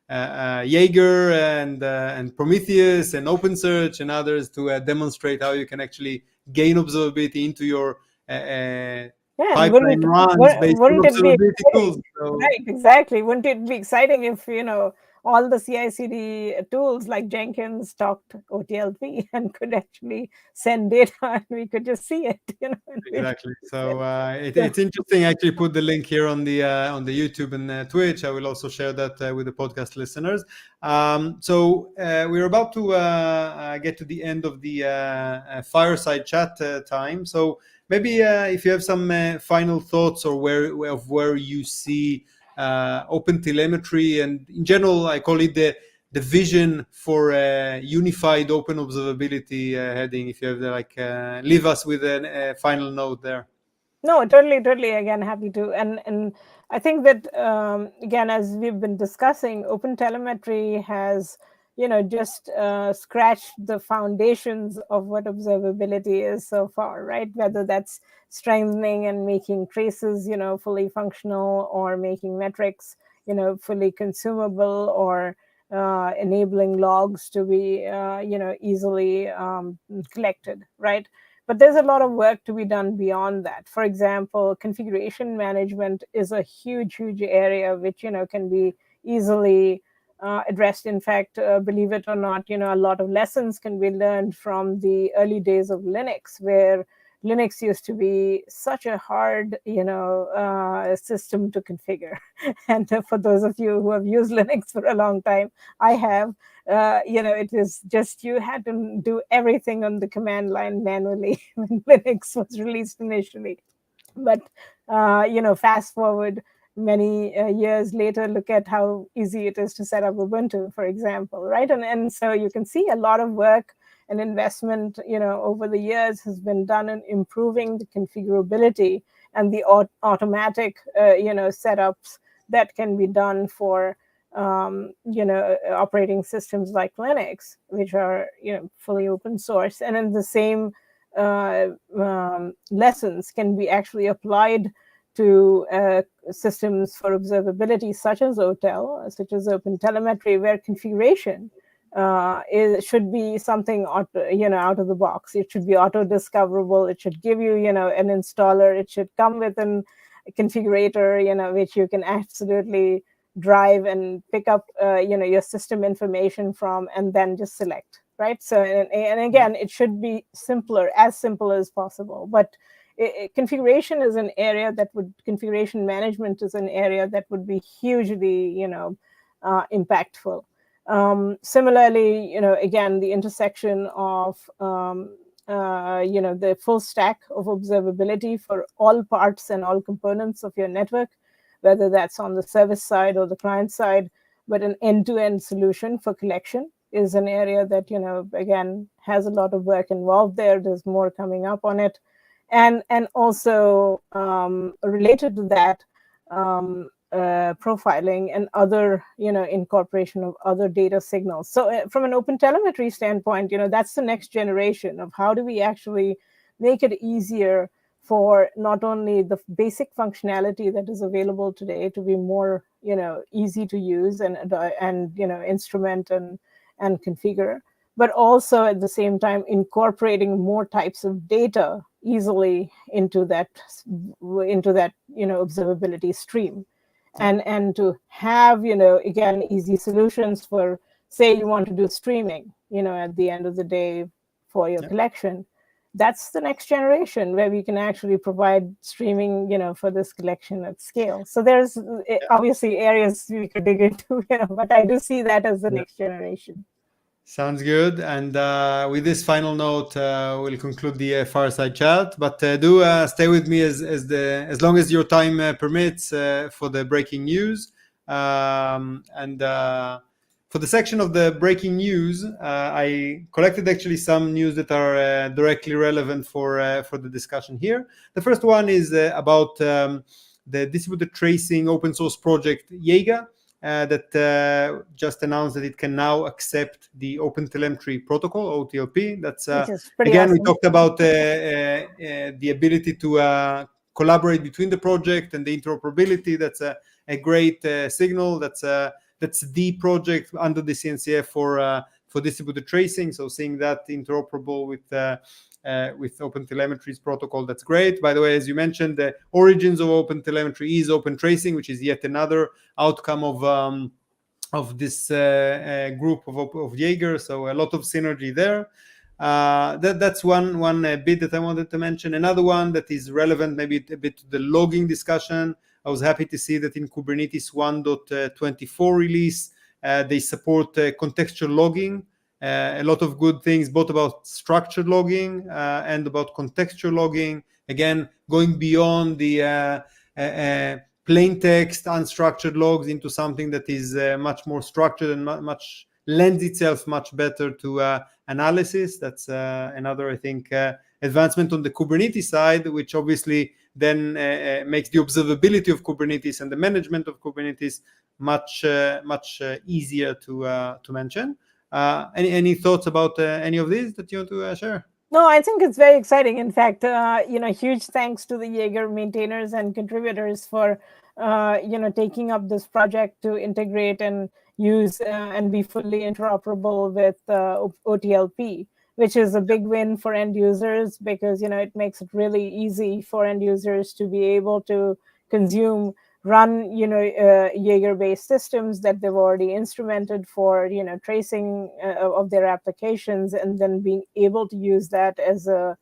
Speaker 1: Jaeger and Prometheus and OpenSearch and others to demonstrate how you can actually gain observability into your pipeline runs based on observability tools.
Speaker 2: So, right, exactly. Wouldn't it be exciting if, all the CI/CD tools like Jenkins talked OTLP and could actually send data and we could just see it,
Speaker 1: Exactly. So it's interesting. I actually put the link here on the YouTube and Twitch. I will also share that with the podcast listeners. So we're about to get to the end of the fireside chat time. So maybe if you have some final thoughts or where you see OpenTelemetry, and in general, I call it the vision for unified open observability heading. If you have leave us with a final note there.
Speaker 2: No, totally. Again, happy to. And I think that again, as we've been discussing, OpenTelemetry has just scratched the foundations of what observability is so far, right? Whether that's strengthening and making traces, fully functional, or making metrics, fully consumable, or enabling logs to be, easily collected, right? But there's a lot of work to be done beyond that. For example, configuration management is a huge area which, can be easily addressed. In fact, believe it or not, a lot of lessons can be learned from the early days of Linux, where Linux used to be such a hard, system to configure. And for those of you who have used Linux for a long time, I have, it was just, you had to do everything on the command line manually when Linux was released initially. But, fast forward many years later, look at how easy it is to set up Ubuntu, for example, right? And so you can see a lot of work and investment, over the years has been done in improving the configurability and the automatic, setups that can be done for, operating systems like Linux, which are, fully open source. And then the same lessons can be actually applied to systems for observability, such as OTel, such as OpenTelemetry, where configuration should be something out of the box. It should be auto discoverable. It should give you, an installer. It should come with a configurator, which you can absolutely drive and pick up, your system information from, and then just select, right? So, and again, it should be simpler, as simple as possible. But configuration is an area configuration management is an area that would be hugely, impactful. Similarly, again, the intersection of, the full stack of observability for all parts and all components of your network, whether that's on the service side or the client side, but an end-to-end solution for collection is an area that, again, has a lot of work involved there. There's more coming up on it. And also related to that, profiling and other, incorporation of other data signals. So from an OpenTelemetry standpoint, that's the next generation of how do we actually make it easier for not only the basic functionality that is available today to be more, easy to use and instrument and configure, but also at the same time incorporating more types of data easily into that observability stream. And to have, again, easy solutions for, say, you want to do streaming, at the end of the day for your collection. That's the next generation where we can actually provide streaming, for this collection at scale. So there's obviously areas we could dig into, but I do see that as the next generation.
Speaker 1: Sounds good. And with this final note, we'll conclude the fireside chat. But do stay with me as long as your time permits for the breaking news. And for the section of the breaking news, I collected actually some news that are directly relevant for the discussion here. The first one is about the distributed tracing open source project Jaeger. that just announced that it can now accept the OpenTelemetry protocol, OTLP. That's
Speaker 2: which is pretty
Speaker 1: again,
Speaker 2: awesome.
Speaker 1: we talked about the ability to collaborate between the project and the interoperability. That's a great signal. That's the project under the CNCF for distributed tracing. So seeing that interoperable with OpenTelemetry's protocol, that's great. By the way, as you mentioned, the origins of OpenTelemetry is open tracing, which is yet another outcome of this group of Jaeger. So a lot of synergy there. That's one bit that I wanted to mention. Another one that is relevant, maybe a bit to the logging discussion. I was happy to see that in Kubernetes 1.24 release, they support contextual logging. A lot of good things, both about structured logging and about contextual logging. Again, going beyond the plain text, unstructured logs into something that is much more structured and much lends itself much better to analysis. That's another, I think, advancement on the Kubernetes side, which obviously then makes the observability of Kubernetes and the management of Kubernetes much easier to mention. Any thoughts about any of these that you want to share?
Speaker 2: No, I think it's very exciting. In fact, huge thanks to the Jaeger maintainers and contributors for, taking up this project to integrate and use and be fully interoperable with OTLP, which is a big win for end users because, it makes it really easy for end users to be able to run Jaeger-based systems that they've already instrumented for tracing of their applications, and then being able to use that as a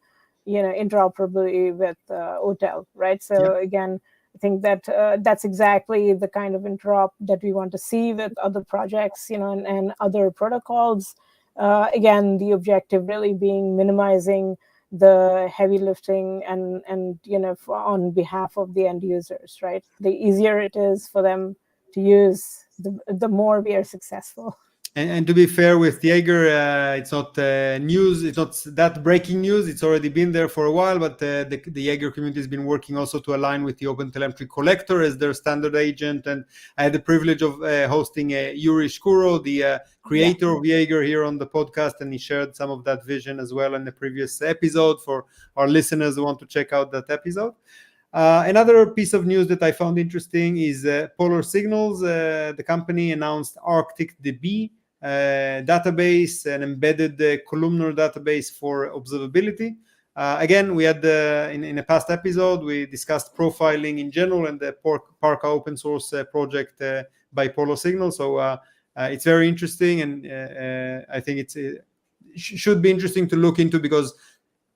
Speaker 2: interoperability with OTel, right? So again, I think that that's exactly the kind of interop that we want to see with other projects, and other protocols. Again, the objective really being minimizing the heavy lifting and on behalf of the end users, right? The easier it is for them to use, the more we are successful.
Speaker 1: And to be fair with Jaeger, it's not news. It's not that breaking news. It's already been there for a while, but the Jaeger community has been working also to align with the OpenTelemetry collector as their standard agent. And I had the privilege of hosting Yuri Shkuro, the creator of Jaeger, here on the podcast, and he shared some of that vision as well in the previous episode for our listeners who want to check out that episode. Another piece of news that I found interesting is Polar Signals. The company announced ArcticDB database, an embedded columnar database for observability. Again, we had in a past episode, we discussed profiling in general and the Parka open source project by Polar Signals. So it's very interesting, and I think it should be interesting to look into, because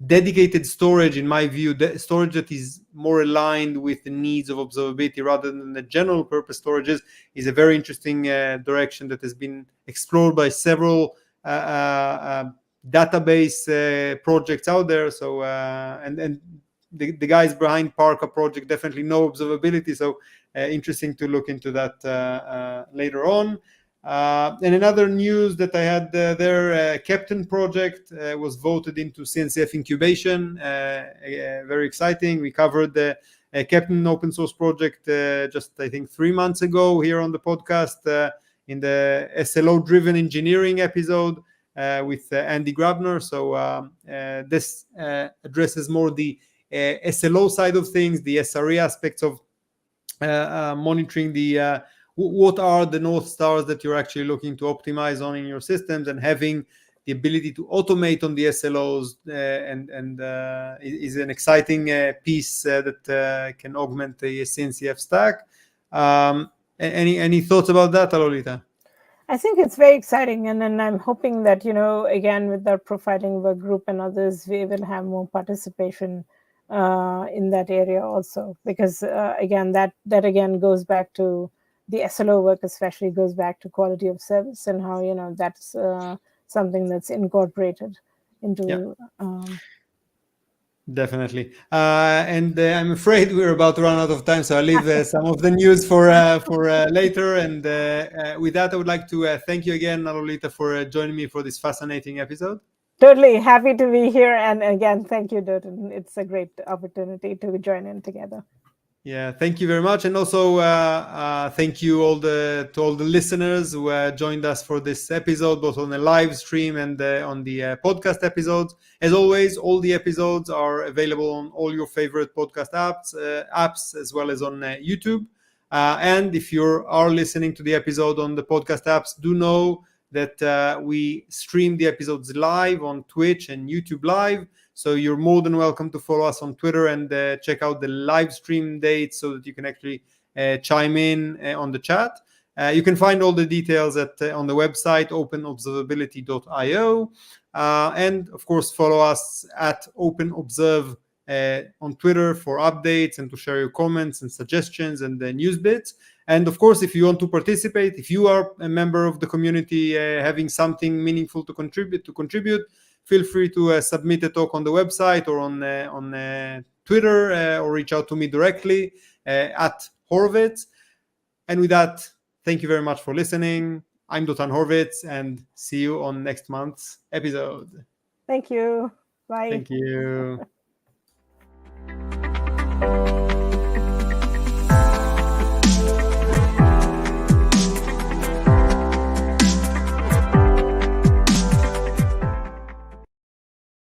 Speaker 1: dedicated storage, in my view, storage that is more aligned with the needs of observability rather than the general purpose storages, is a very interesting direction that has been explored by several database projects out there. So and the guys behind Parka project definitely know observability, so interesting to look into that later on. And another news that I had there, Keptn project was voted into CNCF incubation. Very exciting. We covered the Keptn open source project just, I think, 3 months ago here on the podcast in the SLO driven engineering episode with Andy Grabner. So this addresses more the SLO side of things, the SRE aspects of monitoring the what are the North Stars that you're actually looking to optimize on in your systems, and having the ability to automate on the SLOs and is an exciting piece that can augment the CNCF stack. Any thoughts about that, Alolita?
Speaker 2: I think it's very exciting, and then I'm hoping that, again, with our profiling work group and others, we will have more participation in that area also, because again, that again goes back to the SLO work, especially goes back to quality of service and how that's something that's incorporated into.
Speaker 1: Definitely. And I'm afraid we're about to run out of time, so I'll leave some of the news for later. And with that, I would like to thank you again, Alolita, for joining me for this fascinating episode.
Speaker 2: Totally happy to be here. And again, thank you, Dotan. It's a great opportunity to join in together.
Speaker 1: Yeah, thank you very much, and also thank you to all the listeners who joined us for this episode, both on the live stream and on the podcast episodes. As always, all the episodes are available on all your favorite podcast apps as well as on YouTube. And if you are listening to the episode on the podcast apps, do know that we stream the episodes live on Twitch and YouTube Live. So you're more than welcome to follow us on Twitter and check out the live stream dates so that you can actually chime in on the chat. You can find all the details on the website, openobservability.io. And of course, follow us at OpenObserve on Twitter for updates and to share your comments and suggestions and the news bits. And of course, if you want to participate, if you are a member of the community having something meaningful to contribute, feel free to submit a talk on the website or on Twitter or reach out to me directly at Horvitz. And with that, thank you very much for listening. I'm Dotan Horvitz, and see you on next month's episode.
Speaker 2: Thank you. Bye.
Speaker 1: Thank you.